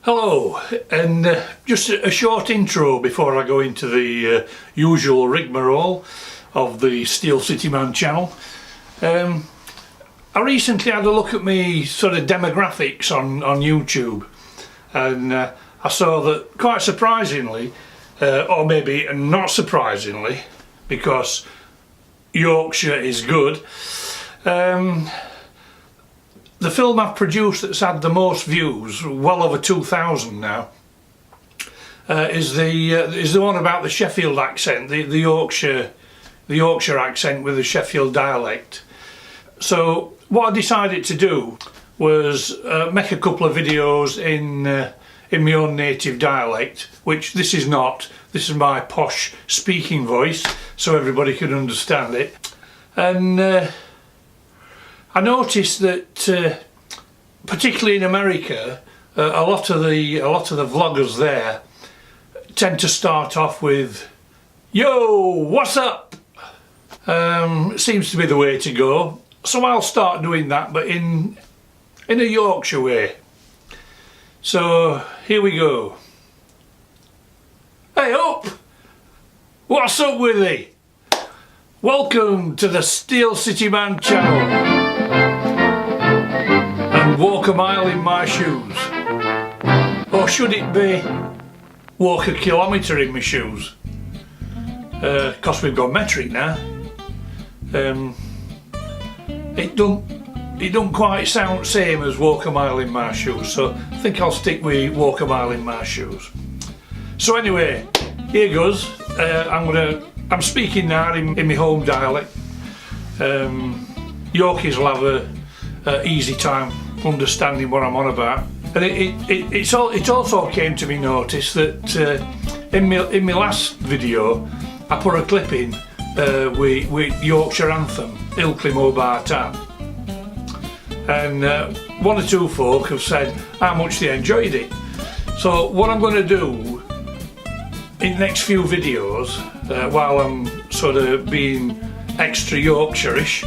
Hello, and just a short intro before I go into the usual rigmarole of the Steel City Man channel. I recently had a look at me sort of demographics on YouTube, and I saw that quite surprisingly, or maybe not surprisingly, because Yorkshire is good, the film I've produced that's had the most views, well over 2,000 now, is the one about the Sheffield accent, the Yorkshire accent with the Sheffield dialect. So what I decided to do was make a couple of videos in my own native dialect, which this is not. This is my posh speaking voice, so everybody can understand it. And I noticed that, particularly in America, a lot of the vloggers there tend to start off with "Yo, what's up?" It seems to be the way to go, so I'll start doing that, but in a Yorkshire way. So here we go. Hey up! What's up with thee? Welcome to the Steel City Man channel. And walk a mile in my shoes. Or should it be walk a kilometre in my shoes? 'Cause we've got metric now. It don't quite sound same as walk a mile in my shoes, so I think I'll stick with walk a mile in my shoes. So anyway, here goes. I'm speaking now in my home dialect. Yorkies will have a easy time understanding what I'm on about. And it also came to me notice that in my last video I put a clip in with Yorkshire anthem, Ilkley Mo Bar Tan. And one or two folk have said how much they enjoyed it. So what I'm going to do in the next few videos, while I'm sort of being extra Yorkshire-ish,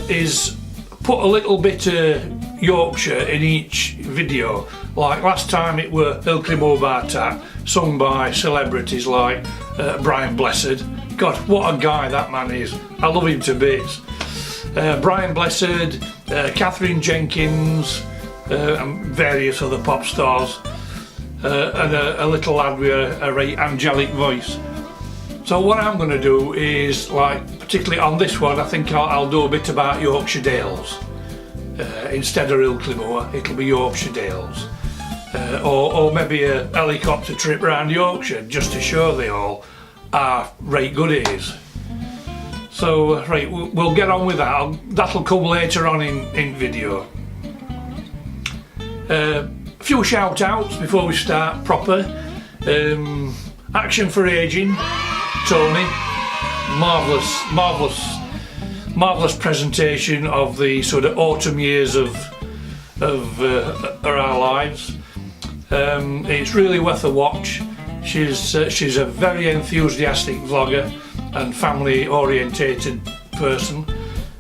is put a little bit of Yorkshire in each video. Like last time it were Ilkley Mo Bar Tan, sung by celebrities like Brian Blessed. God, what a guy that man is. I love him to bits. Brian Blessed, Catherine Jenkins, and various other pop stars. And a little lad with a very angelic voice. So what I'm going to do is, like, particularly on this one, I think I'll do a bit about Yorkshire Dales. Instead of Ilkley Mo, it'll be Yorkshire Dales. Or maybe a helicopter trip around Yorkshire, just to show they all are right good it is. So right, we'll get on with that. That'll come later on in video. A few shout outs before we start proper. Action for Aging, Toni, marvellous presentation of the sort of autumn years of our lives. It's really worth a watch. She's a very enthusiastic vlogger and family orientated person,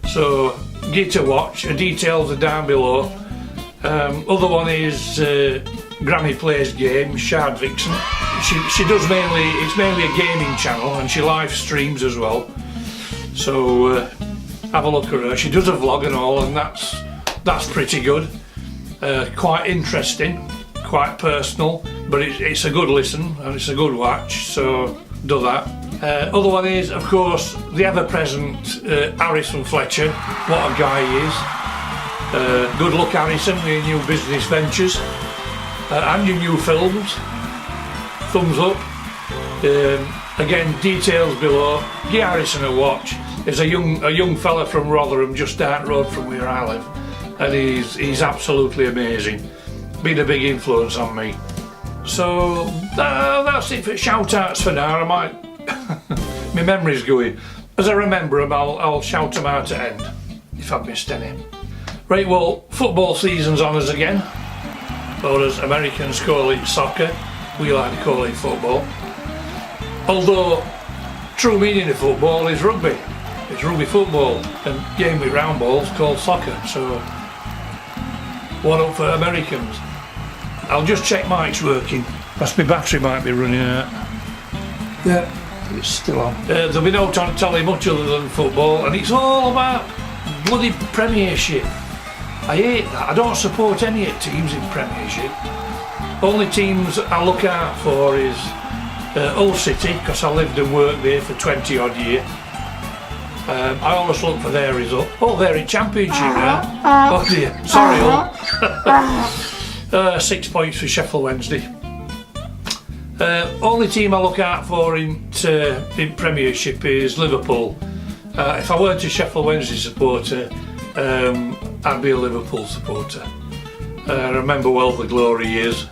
so get to watch. The details are down below. Other one is Grammy Plays Game, Shard Vixen. She does it's mainly a gaming channel, and she live streams as well. So have a look at her. She does a vlog and all, and that's pretty good. Quite interesting, quite personal, but it's a good listen and it's a good watch. So do that. Other one is, of course, the ever-present Harrison Fletcher. What a guy he is. Good luck, Harrison, with your new business ventures and your new films. Thumbs up. Again, details below. Give Harrison a watch. He's a young fella from Rotherham, just down the road from where I live, and he's absolutely amazing. Been a big influence on me. So that's it for shout outs for now. I might my memory's going. As I remember them, I'll shout them out at end if I've missed any. Right, well, football season's on us again, or as Americans call it, soccer. We like to call it football. Although true meaning of football is rugby. It's rugby football, and game with round balls called soccer. So one up for Americans. I'll just check mic's working. That's my battery might be running out. Yeah, it's still on. There'll be no time to tell you much other than football, and it's all about bloody Premiership. I hate that. I don't support any teams in Premiership. Only teams I look out for is Hull City, because I lived and worked there for 20 odd years. I always look for their result. Oh, they're in Championship now. Oh dear, sorry Hull. 6 points for Sheffield Wednesday. Only team I look out for in Premiership is Liverpool. If I weren't a Sheffield Wednesday supporter, I'd be a Liverpool supporter. I remember well the glory years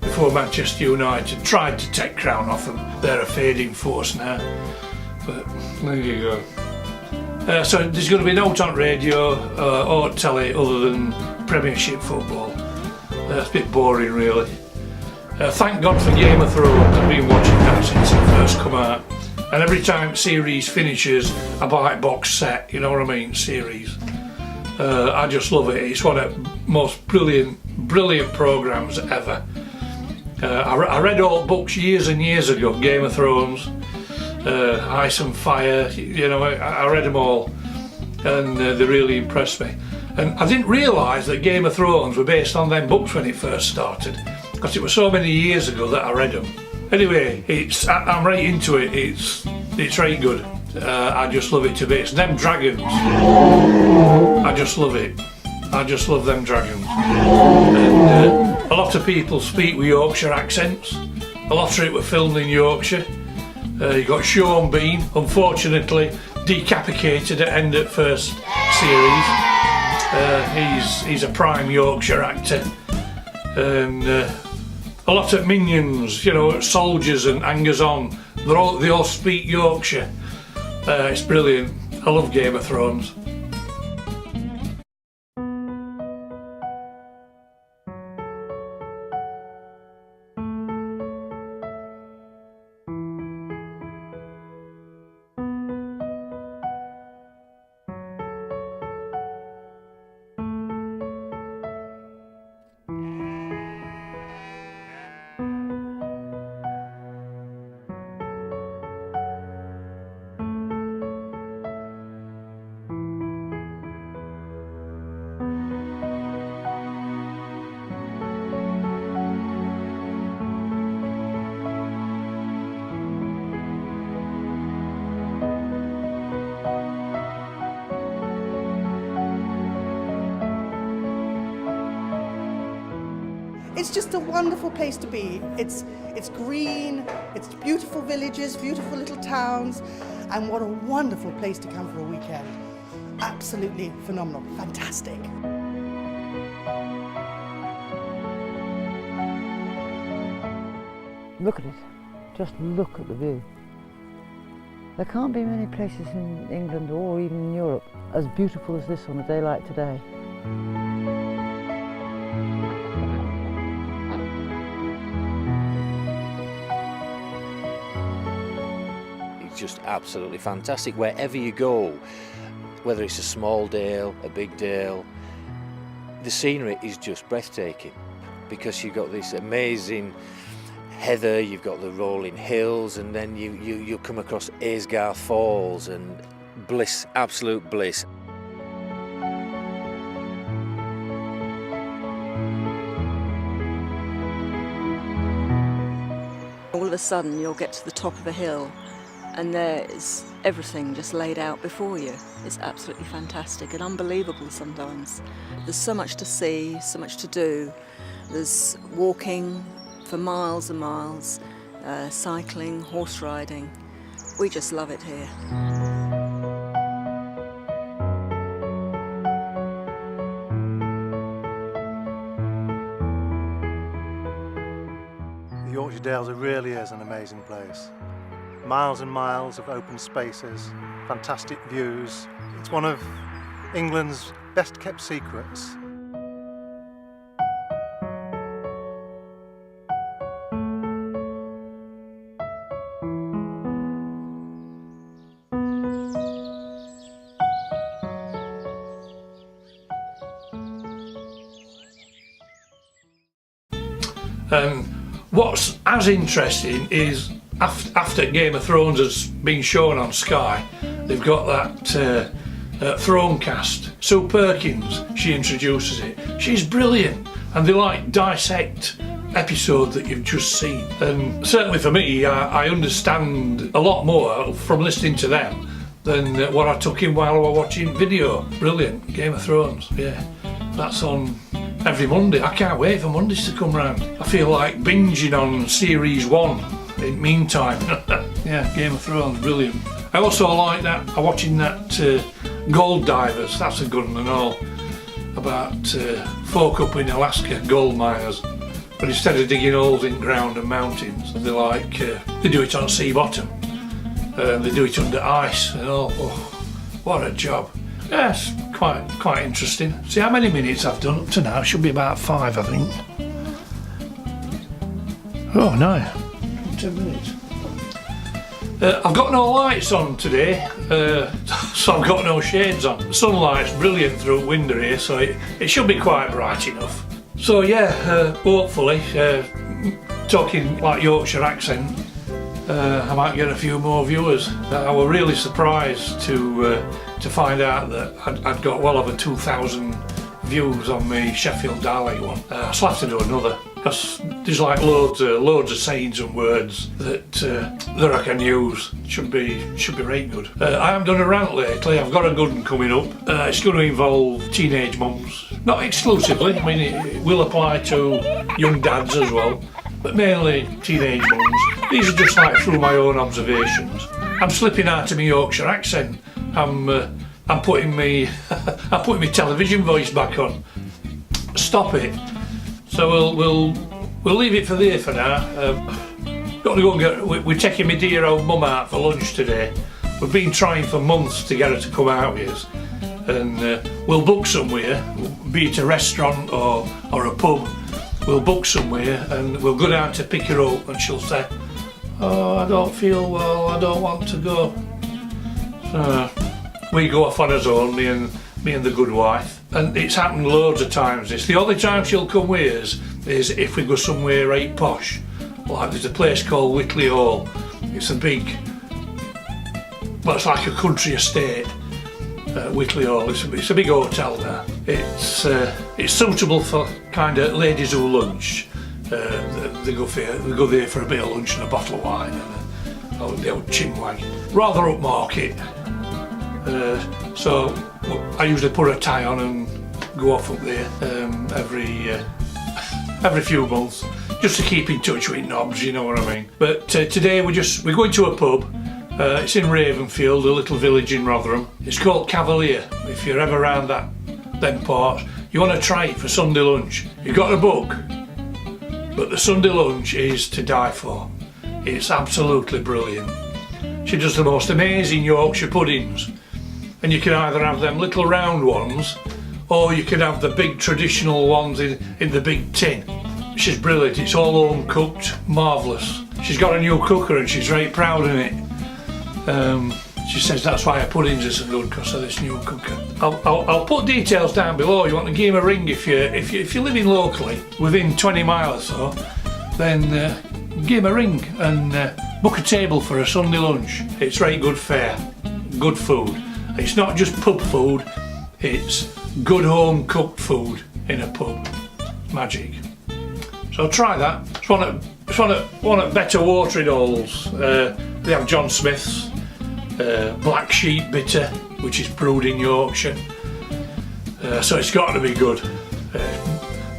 before Manchester United tried to take crown off them. They're a fading force now. But there you go. So there's going to be no on radio or telly other than Premiership football. It's a bit boring really. Thank God for Game of Thrones. I've been watching that since it first come out. And every time series finishes, I buy a box set, you know what I mean, series. I just love it. It's one of the most brilliant programmes ever. I read all books years and years ago, Game of Thrones, Ice and Fire, you know, I read them all, and they really impressed me. And I didn't realise that Game of Thrones were based on them books when it first started, because it was so many years ago that I read them. Anyway, I'm right into it. It's right good. I just love it to bits. Them dragons, I just love it. I just love them dragons. And, a lot of people speak with Yorkshire accents. A lot of it were filmed in Yorkshire. You got Sean Bean, unfortunately decapitated at end of first series. He's a prime Yorkshire actor. And a lot of minions, you know, soldiers and hangers-on, they all speak Yorkshire. It's brilliant. I love Game of Thrones. It's just a wonderful place to be. It's green, it's beautiful villages, beautiful little towns, and what a wonderful place to come for a weekend. Absolutely phenomenal, fantastic. Look at it, just look at the view. There can't be many places in England or even in Europe as beautiful as this on a day like today. Just absolutely fantastic wherever you go, whether it's a small dale, a big dale. The scenery is just breathtaking because you've got this amazing heather, you've got the rolling hills, and then you come across Aysgarth Falls and bliss, absolute bliss. All of a sudden you'll get to the top of a hill and there's everything just laid out before you. It's absolutely fantastic and unbelievable sometimes. There's so much to see, so much to do. There's walking for miles and miles, cycling, horse riding. We just love it here. The Yorkshire Dales, it really is an amazing place. Miles and miles of open spaces, fantastic views. It's one of England's best kept secrets. And what's as interesting is after Game of Thrones has been shown on Sky, they've got that Thronecast. Sue Perkins, she introduces it. She's brilliant, and they like dissect episode that you've just seen. And certainly for me, I understand a lot more from listening to them than what I took in while I was watching video. Brilliant. Game of Thrones, yeah. That's on every Monday. I can't wait for Mondays to come round. I feel like binging on series 1 in meantime. Yeah, Game of Thrones, brilliant. I also like that, I'm watching that Gold Divers, that's a good one and all, about folk up in Alaska, gold miners. But instead of digging holes in ground and mountains, they do it on sea bottom. They do it under ice and all. Oh, what a job. Yes, quite interesting. See how many minutes I've done up to now? Should be about 5, I think. Oh no, 10 minutes. I've got no lights on today, so I've got no shades on. The sunlight's brilliant through the window here, so it should be quite bright enough. So yeah, hopefully, talking like Yorkshire accent, I might get a few more viewers. I was really surprised to find out that I'd got well over 2,000 views on my Sheffield dialect one. I shall have to do another, because there's like loads of sayings and words that I can use. Should be right good. I haven't done a rant lately. I've got a good one coming up. It's going to involve teenage mums. Not exclusively, I mean it will apply to young dads as well, but mainly teenage mums. These are just like through my own observations. I'm slipping out of my Yorkshire accent. I'm putting me television voice back on. Stop it. So we'll leave it for there for now. Got to go and get. We're taking my dear old mum out for lunch today. We've been trying for months to get her to come out with us, and we'll book somewhere, be it a restaurant or a pub. We'll book somewhere and we'll go down to pick her up, and she'll say, "Oh, I don't feel well. I don't want to go." So we go off on our own, me and the good wife, and it's happened loads of times. It's the only time she'll come with us is if we go somewhere right posh. Like there's a place called Whitley Hall. It's a big, well, it's like a country estate. Whitley Hall. It's a big hotel there. It's suitable for kind of ladies who lunch. They go there for a bit of lunch and a bottle of wine and the old chinwag. Rather upmarket. So I usually put a tie on and go off up there every few months, just to keep in touch with knobs, you know what I mean. But today we're going to a pub. It's in Ravenfield, a little village in Rotherham. It's called Cavalier. If you're ever around them parts, you want to try it for Sunday lunch. You've got to book, but the Sunday lunch is to die for. It's absolutely brilliant. She does the most amazing Yorkshire puddings, and you can either have them little round ones, or you can have the big traditional ones in the big tin. She's brilliant. It's all home cooked, marvellous. She's got a new cooker and she's very proud of it. She says that's why her puddings are so good, because of this new cooker. I'll put details down below. You want to give him a ring if you're living locally, within 20 miles or so, then give him a ring and book a table for a Sunday lunch. It's right good fare, good food. It's not just pub food, it's good home cooked food in a pub. It's magic. So try that. It's one at better watering holes. They have John Smith's. Black Sheep bitter, which is brewed in Yorkshire, so it's got to be good.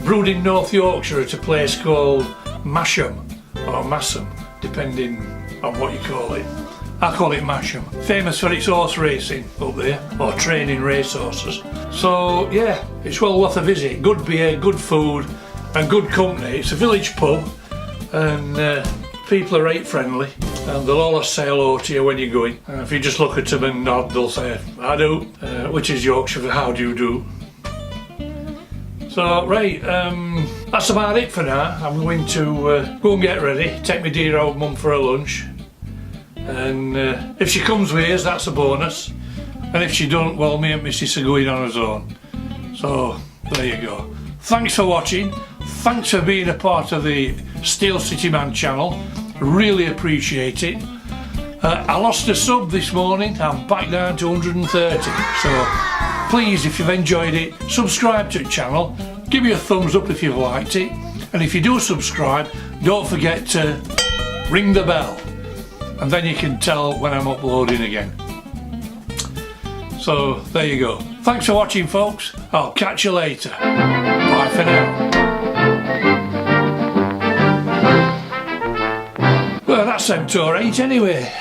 Brewed in North Yorkshire at a place called Masham or Massam, depending on what you call it. I call it Masham. Famous for its horse racing up there, or training race horses. So yeah, it's well worth a visit. Good beer, good food and good company. It's a village pub, and people are right friendly, and they'll always say hello to you when you're going. If you just look at them and nod, they'll say "I do," which is Yorkshire for "how do you do." So right, that's about it for now. I'm going to go and get ready, take my dear old mum for a lunch, and if she comes with us, that's a bonus, and if she don't, well, me and Mrs are going on our own. So there you go. Thanks for watching. thanks for being a part of the Steel City Man channel, really appreciate it. I lost a sub this morning, I'm back down to 130, so please, if you've enjoyed it, subscribe to the channel, give me a thumbs up if you've liked it, and if you do subscribe, don't forget to ring the bell, and then you can tell when I'm uploading again. So there you go. Thanks for watching, folks. I'll catch you later. Bye for now. Well, that's Centaur 8 anyway.